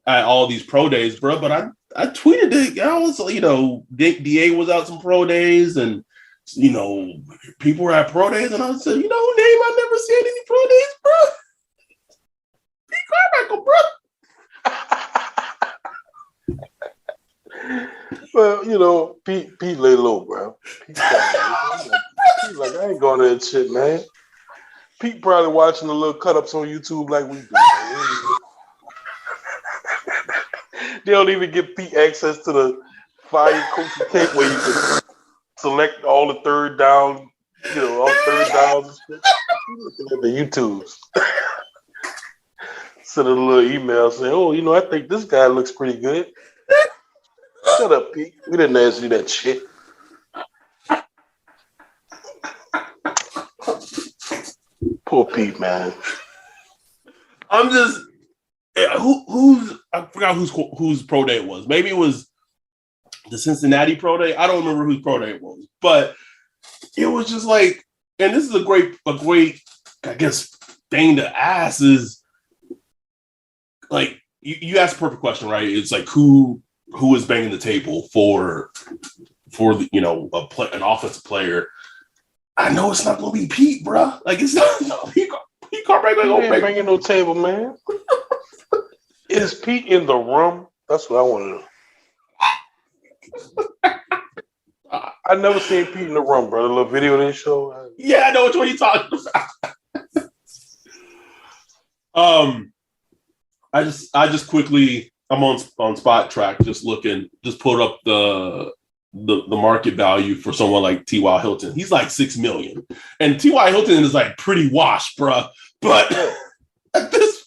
D: at all these pro days, bro. But I tweeted it. I was, DA was out some pro days, and people were at pro days, and I said, name I never seen any pro days, bro. Pete Carmichael, bro.
E: Well, Pete lay low, bro. He's like, I ain't going to that shit, man. Pete probably watching the little cut-ups on YouTube like we do. They don't even give Pete access to the fire coaching tape where you can select all the third down, all third downs and shit. Looking at the YouTubes. Send a little email saying, I think this guy looks pretty good. Shut up, Pete. We didn't ask you that shit. Poor Pete, man.
D: I'm just I forgot whose pro day it was. Maybe it was the Cincinnati pro day. I don't remember whose pro day it was, but it was just like, and this is a great, I guess, thing to ask is like, you asked a perfect question, right? It's like who is banging the table for the, an offensive player. I know it's not going to be Pete, bro. Like, it's not Pete Carmichael.
E: He ain't banging no table, man. Is Pete in the room? That's what I want to know. I never seen Pete in the room, bro. The little video they show.
D: Yeah, I know which one you're talking about. I just quickly, I'm on Spot Track, just pulled up the market value for someone like T.Y. Hilton. He's like $6 million, and T.Y. Hilton is like pretty washed, bro. But at this,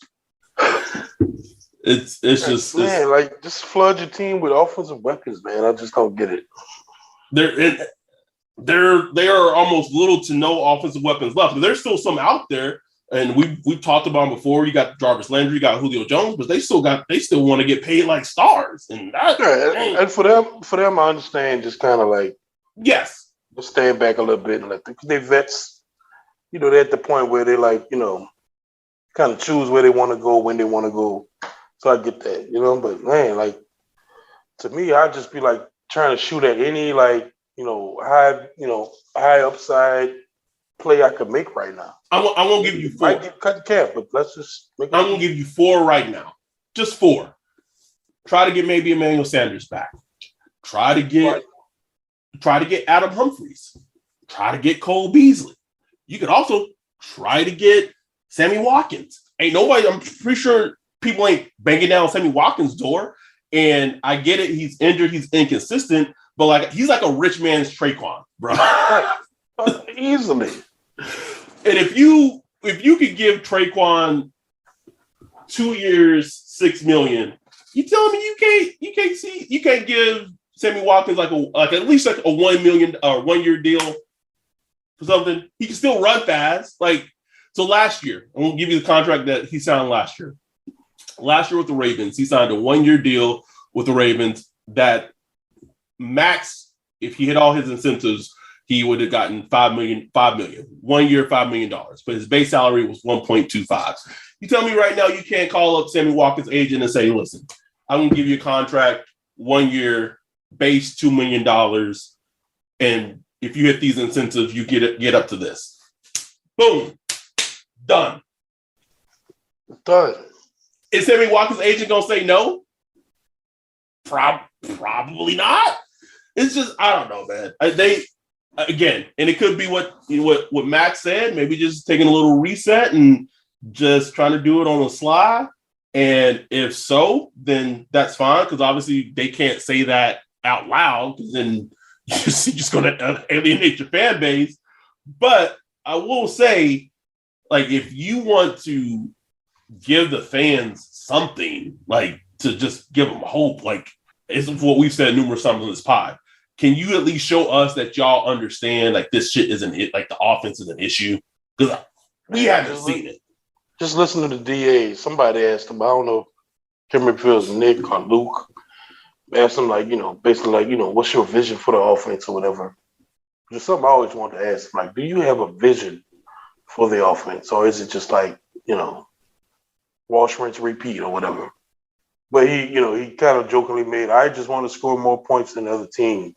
D: it's just,
E: man, just flood your team with offensive weapons, man. I just don't get it.
D: There are almost little to no offensive weapons left. There's still some out there, and we've talked about them before. You got Jarvis Landry, you got Julio Jones, but they still want to get paid like stars, and
E: and for them, I understand. Just kind of like,
D: yes,
E: just stand back a little bit and let they vets. They're at the point where they kind of choose where they want to go, when they want to go. So I get that, But man, to me, I'd just be trying to shoot at any high upside play I could make right now.
D: I'm gonna give you 4.
E: Might get cut cap, but let's just make it.
D: I'm gonna give you 4 right now, just 4. Try to get maybe Emmanuel Sanders back. Try to get Adam Humphries. Try to get Cole Beasley. You could also try to get Sammy Watkins. Ain't nobody. I'm pretty sure people ain't banging down Sammy Watkins' door. And I get it. He's injured. He's inconsistent. But he's like a rich man's Traquan, bro.
E: Easily.
D: And if you could give Traquan 2 years, $6 million, you telling me you can't give Sammy Watkins at least a $1 million 1 year deal for something? He can still run fast. So last year, I'm gonna give you the contract that he signed last year. Last year with the Ravens, he signed a 1 year deal with the Ravens that max, if he hit all his incentives, he would have gotten $5 million, 1 year, $5 million. But his base salary was 1.25. You tell me right now you can't call up Sammy Watkins' agent and say, listen, I'm going to give you a contract, 1 year, base $2 million. And if you hit these incentives, you get up to this. Boom. Done. Is Sammy Watkins' agent going to say no? Probably not. It's just, I don't know, man. Again, and it could be what Max said, maybe just taking a little reset and just trying to do it on the sly. And if so, then that's fine, because obviously they can't say that out loud, because then you're just going to alienate your fan base. But I will say, like, if you want to give the fans something, like, to just give them hope, like, it's what we've said numerous times on this pod. Can you at least show us that y'all understand, like, this shit isn't it, like the offense is an issue? Because we haven't seen it.
E: Just listen to the DA. Somebody asked him, I don't know, can't remember if it was Nick or Luke, asked him, like, basically, like, what's your vision for the offense or whatever? Just something I always wanted to ask him, like, do you have a vision for the offense? Or is it just like, wash, rinse, repeat or whatever? But he kind of jokingly made, I just want to score more points than the other team.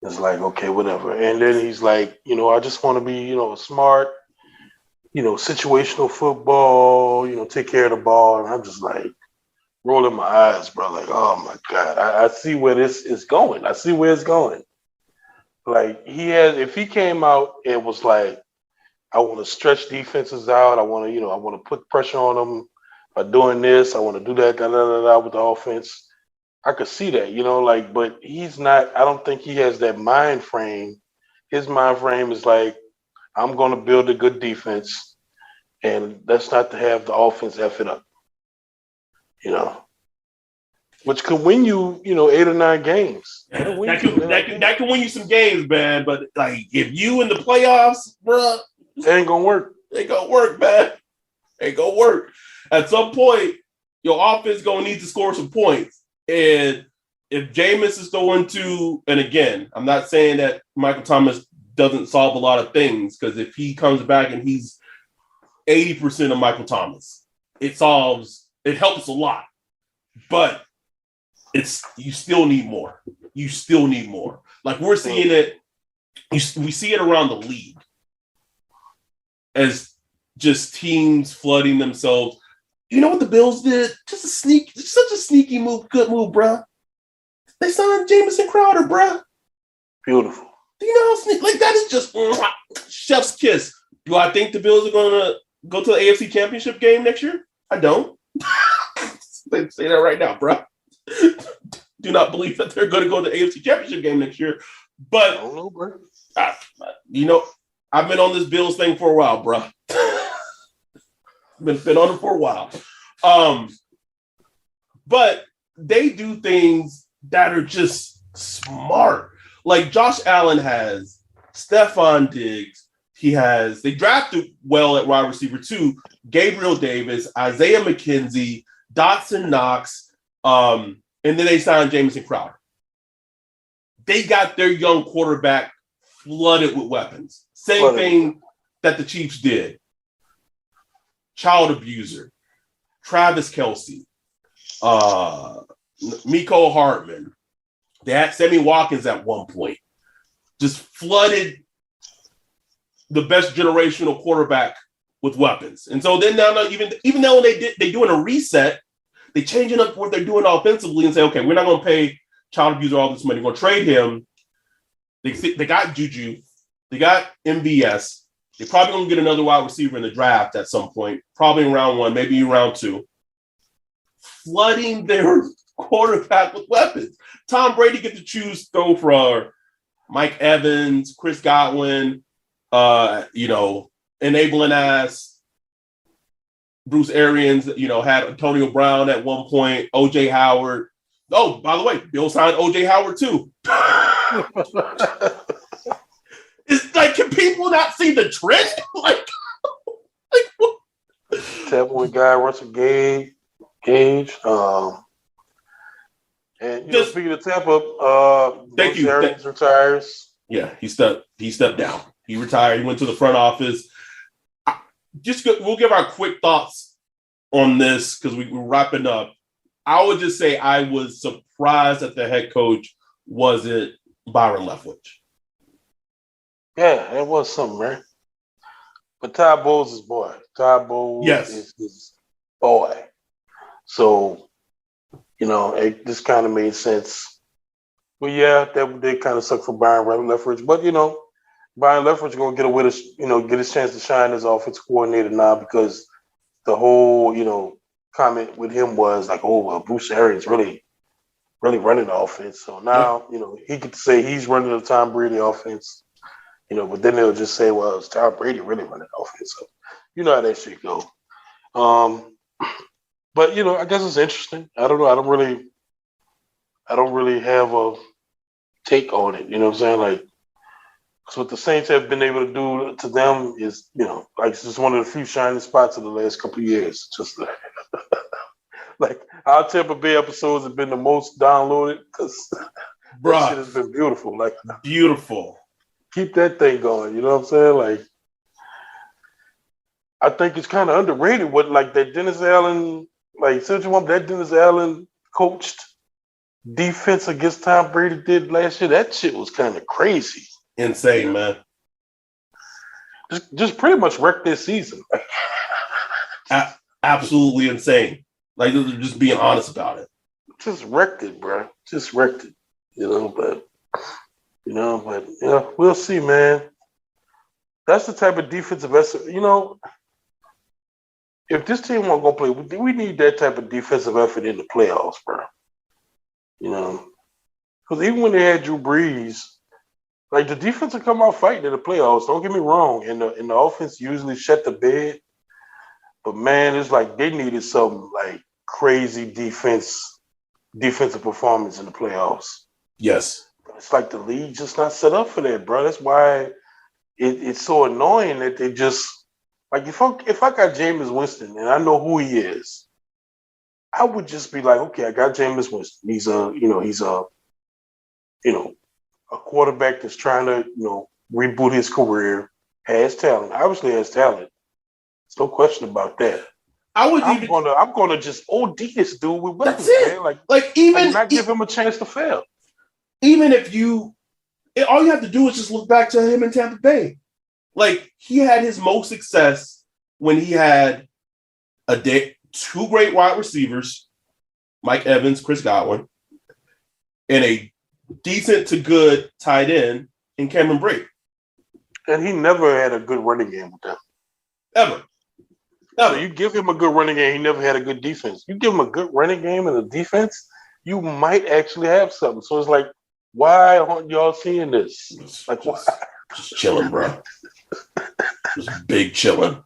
E: It's like, okay, whatever. And then he's like, I just want to be, smart, situational football, take care of the ball. And I'm just like rolling my eyes, bro. Like, oh my God, I see where this is going. I see where it's going. Like, if he came out and was like, I want to stretch defenses out. I want to put pressure on them by doing this. I want to do that, with the offense. I could see that, but he's not, I don't think he has that mind frame. His mind frame is like, I'm going to build a good defense, and that's not to have the offense F it up, which could win you, 8 or 9 games.
D: That can win you some games, man. But, like, if you in the playoffs, bro,
E: it ain't going to work.
D: It ain't going to work, man. It ain't going to work. At some point, your offense going to need to score some points. And if Jameis is throwing to, and again, I'm not saying that Michael Thomas doesn't solve a lot of things, because if he comes back and he's 80% of Michael Thomas, it helps a lot. But you still need more. You still need more. Like, we're seeing it, we see it around the league as just teams flooding themselves. You know what the Bills did? Such a sneaky move, good move, bruh. They signed Jamison Crowder, bruh.
E: Beautiful.
D: Do you know how like, that is just chef's kiss. Do I think the Bills are going to go to the AFC Championship game next year? I don't. They say that right now, bruh. Do not believe that they're going to go to the AFC Championship game next year. But,
E: I don't know, bro.
D: I've been on this Bills thing for a while, bruh. Been on it for a while. But they do things that are just smart. Like, Josh Allen has Stephon Diggs. They drafted well at wide receiver too. Gabriel Davis, Isaiah McKenzie, Dotson Knox, and then they signed Jamison Crowder. They got their young quarterback flooded with weapons. Same thing that the Chiefs did. Child abuser, Travis Kelce, Mecole Hardman. They had Sammy Watkins at one point. Just flooded the best generational quarterback with weapons. And so then now even though they're doing a reset, they changing up what they're doing offensively and say, okay, we're not going to pay child abuser all this money. We're going to trade him. They got Juju. They got MVS. They're probably going to get another wide receiver in the draft at some point, probably in round 1, maybe in round 2. Flooding their quarterback with weapons. Tom Brady get to choose throw for Mike Evans, Chris Godwin, enabling ass Bruce Arians, had Antonio Brown at one point, OJ Howard. Oh, by the way, Bill signed OJ Howard too. It's like, can people not see the trend? like what?
E: Tampa guy, Russell Gage. And speaking of Tampa,
D: thank you.
E: Arians retires.
D: Yeah, he stepped down. He retired. He went to the front office. We'll give our quick thoughts on this because we're wrapping up. I would just say I was surprised that the head coach wasn't Byron Leftwich.
E: Yeah, it was something, man. But Todd Bowles is boy. Todd Bowles is his boy. So, it just kind of made sense. Well, yeah, that did kind of suck for Byron Leftwich. But, Byron Leftwich going to get his chance to shine as offensive coordinator now because the whole, comment with him was like, oh, well, Bruce Arians really running the offense. So now, he could say he's running the Tom Brady offense. But then they'll just say, well, it's Tom Brady really running the offense. So you know how that shit go. But I guess it's interesting. I don't know. I don't really have a take on it. You know what I'm saying? Like, so what the Saints have been able to do to them is, like it's just one of the few shining spots of the last couple of years. Just like our Tampa Bay episodes have been the most downloaded because that shit has been beautiful. Like
D: beautiful.
E: Keep that thing going. You know what I'm saying? Like, I think it's kind of underrated what like that Dennis Allen, like that Dennis Allen coached defense against Tom Brady did last year. That shit was kind of crazy.
D: Insane, man.
E: Just pretty much wrecked this season.
D: Absolutely insane. Like, just being honest about it.
E: Just wrecked it, bro. Just wrecked it. But we'll see, man. That's the type of defensive effort. If this team won't go play, we need that type of defensive effort in the playoffs, bro. Because even when they had Drew Brees, like the defense will come out fighting in the playoffs. Don't get me wrong, and the offense usually shut the bed. But man, it's like they needed some like crazy defensive performance in the playoffs.
D: Yes.
E: It's like the league just not set up for that, bro. That's why it's so annoying that they just like if I got Jameis Winston and I know who he is, I would just be like, okay, I got Jameis Winston. He's a quarterback that's trying to reboot his career. Has talent, obviously has talent. There's no question about that. I'm gonna just OD this dude with weapons, man. Like even not give him a chance to fail.
D: Even if all you have to do is just look back to him in Tampa Bay. Like, he had his most success when he had two great wide receivers, Mike Evans, Chris Godwin, and a decent to good tight end in Cameron Brate.
E: And he never had a good running game with them.
D: Ever.
E: So you give him a good running game, he never had a good defense. You give him a good running game and a defense, you might actually have something. So it's like, why aren't y'all seeing this? Why?
D: Just chilling, bro. Just big chilling.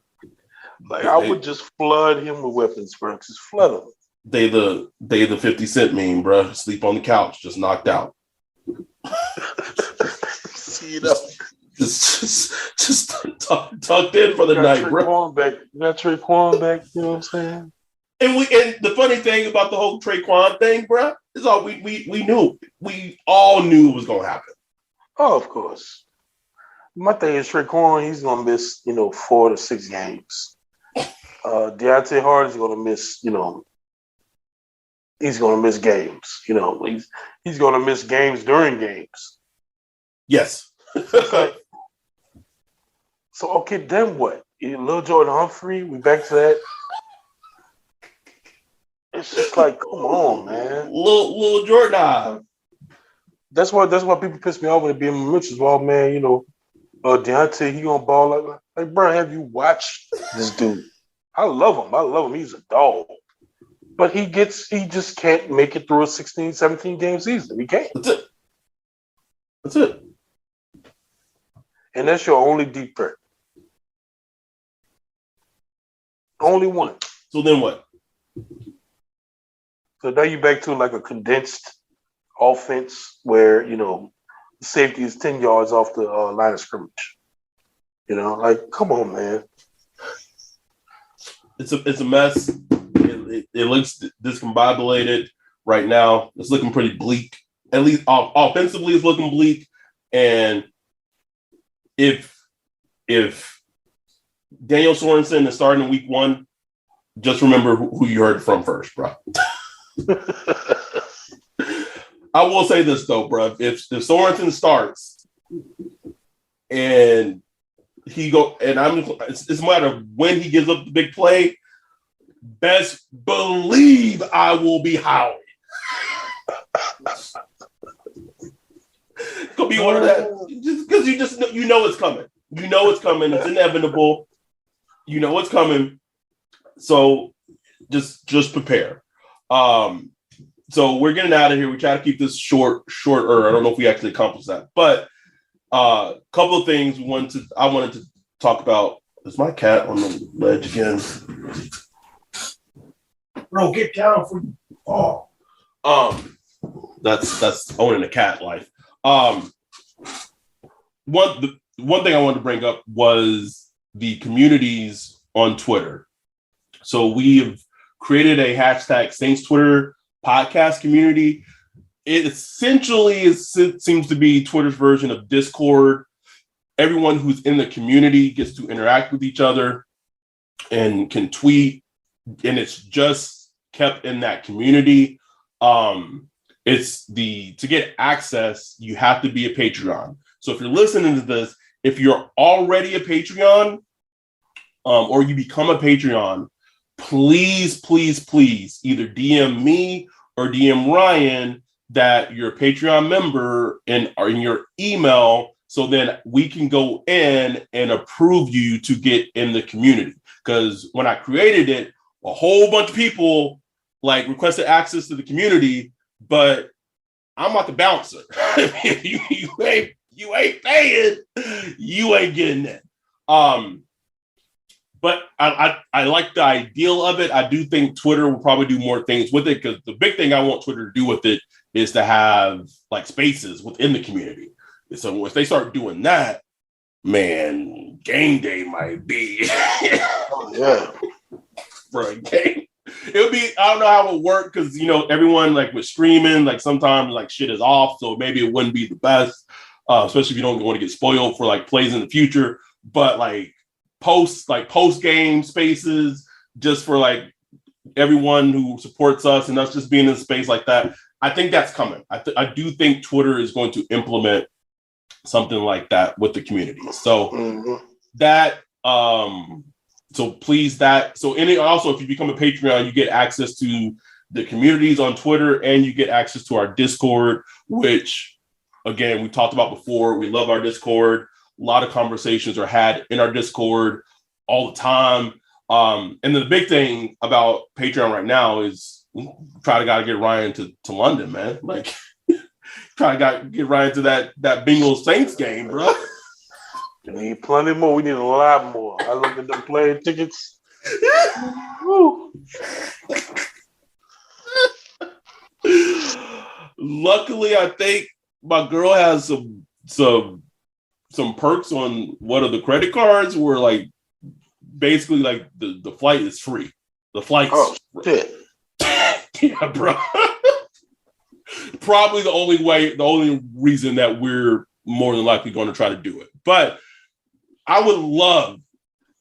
E: Like, I would just flood him with weapons, bro. Just flood him.
D: They the 50 Cent meme, bro. Sleep on the couch, just knocked out. Just tucked in for the night, bro.
E: You got Traquan back, you know what I'm saying?
D: And the funny thing about the whole Traquan thing, bro, is all we knew. We all knew it was gonna happen.
E: Oh, of course. My thing is Traquan, he's gonna miss, 4 to 6 games. Deontay Hardy's gonna miss, he's gonna miss games. He's gonna miss games during games.
D: Yes.
E: So okay, then what? Lil Jordan Humphrey, we back to that. It's just like, come on, man.
D: Lil Jordan.
E: That's why people piss me off when they be in my mentions. Well, man, Deontay, he gonna ball like, bro, have you watched this dude? I love him. He's a dog. But he just can't make it through a 16, 17 game season. He can't.
D: That's it.
E: And that's your only deep threat. Only one.
D: So then what?
E: So now you're back to like a condensed offense where, the safety is 10 yards off the line of scrimmage. Come on, man.
D: It's a mess. It looks discombobulated right now. It's looking pretty bleak. At least offensively, it's looking bleak. And if Daniel Sorensen is starting in week 1, just remember who you heard from first, bro. I will say this though, bro. If Sorensen starts and it's a matter of when he gives up the big play, best believe I will be howling. It's gonna be one of that, just because you know it's coming. You know it's coming. It's inevitable. You know it's coming. So just prepare. So we're getting out of here. We try to keep this shorter. I don't know if we actually accomplished that, but a couple of things I wanted to talk about. Is my cat on the ledge again? Bro, get down for you. Oh. That's owning a cat life. One thing I wanted to bring up was the communities on Twitter. So we have created a hashtag Saints Twitter podcast community. It essentially seems to be Twitter's version of Discord. Everyone who's in the community gets to interact with each other and can tweet, and it's just kept in that community. To get access, you have to be a Patreon. So if you're listening to this, if you're already a Patreon, or you become a Patreon, please either DM me or DM Ryan that you're a Patreon member or in your email, so then we can go in and approve you to get in the community. Because when I created it, a whole bunch of people requested access to the community, but I'm not the bouncer. you ain't paying, you ain't getting in. But I like the ideal of it. I do think Twitter will probably do more things with it, because the big thing I want Twitter to do with it is to have spaces within the community. So if they start doing that, man, game day might be.
E: Oh, yeah.
D: For a game. It'll be, I don't know how it would work, because everyone with streaming, sometimes shit is off, so maybe it wouldn't be the best, especially if you don't want to get spoiled for plays in the future. But post game spaces, just for everyone who supports us and us just being in a space like that. I think that's coming. I do think Twitter is going to implement something like that with the community. So that so please that. So also, if you become a Patreon, you get access to the communities on Twitter, and you get access to our Discord, which again, we talked about before. We love our Discord. A lot of conversations are had in our Discord all the time. And then the big thing about Patreon right now is gotta get Ryan to London, man. Get Ryan to that Bengals Saints game, bro.
E: We need plenty more. We need a lot more. I look at the plane tickets.
D: Luckily, I think my girl has some perks on one of the credit cards where basically the flight is free. The flight's free.
E: Shit.
D: Yeah, bro. Probably the only reason that we're more than likely going to try to do it. But I would love,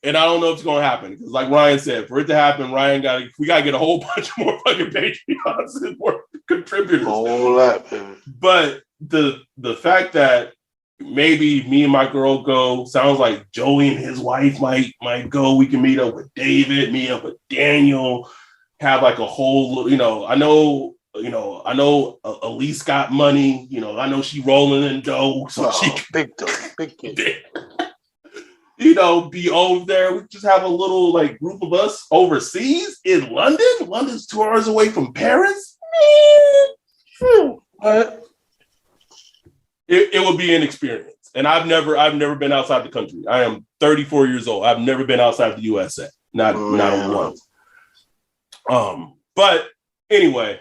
D: and I don't know if it's going to happen, because like Ryan said, for it to happen, we got to get a whole bunch more fucking Patreons and more contributors.
E: A whole lot, baby.
D: But the fact that maybe me and my girl go, sounds like Joey and his wife might go. We can meet up with David, meet up with Daniel, have a whole, I know Elise got money, I know she rolling in dough, so she
E: big dough, big kid.
D: Be over there. We just have a little group of us overseas in London. London's 2 hours away from Paris. What? It would be an experience. And I've never been outside the country. I am 34 years old. I've never been outside the USA. Not once. But anyway,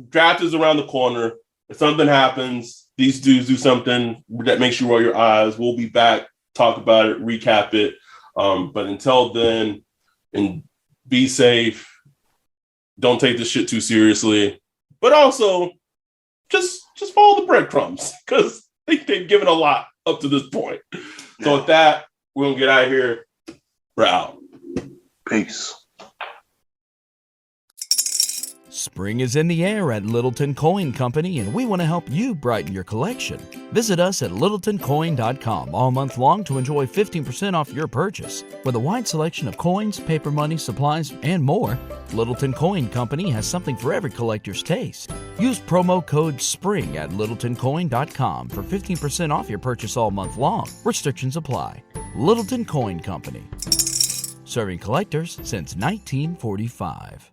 D: draft is around the corner. If something happens, these dudes do something that makes you roll your eyes, we'll be back, talk about it, recap it. But until then, and be safe. Don't take this shit too seriously. But also, just follow the breadcrumbs, because they've given a lot up to this point. So with that, we're going to get out of here. We're out.
E: Peace.
F: Spring is in the air at Littleton Coin Company, and we want to help you brighten your collection. Visit us at littletoncoin.com all month long to enjoy 15% off your purchase. With a wide selection of coins, paper money, supplies, and more, Littleton Coin Company has something for every collector's taste. Use promo code SPRING at littletoncoin.com for 15% off your purchase all month long. Restrictions apply. Littleton Coin Company. Serving collectors since 1945.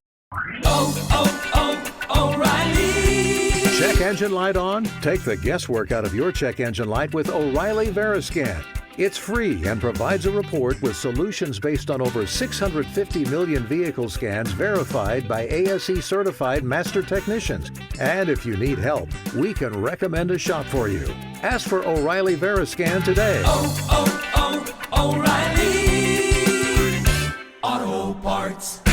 B: O'Reilly.
A: Check engine light on? Take the guesswork out of your check engine light with O'Reilly Veriscan. It's free and provides a report with solutions based on over 650 million vehicle scans verified by ASE certified master technicians. And if you need help, we can recommend a shop for you. Ask for O'Reilly Veriscan today.
B: O'Reilly Auto Parts.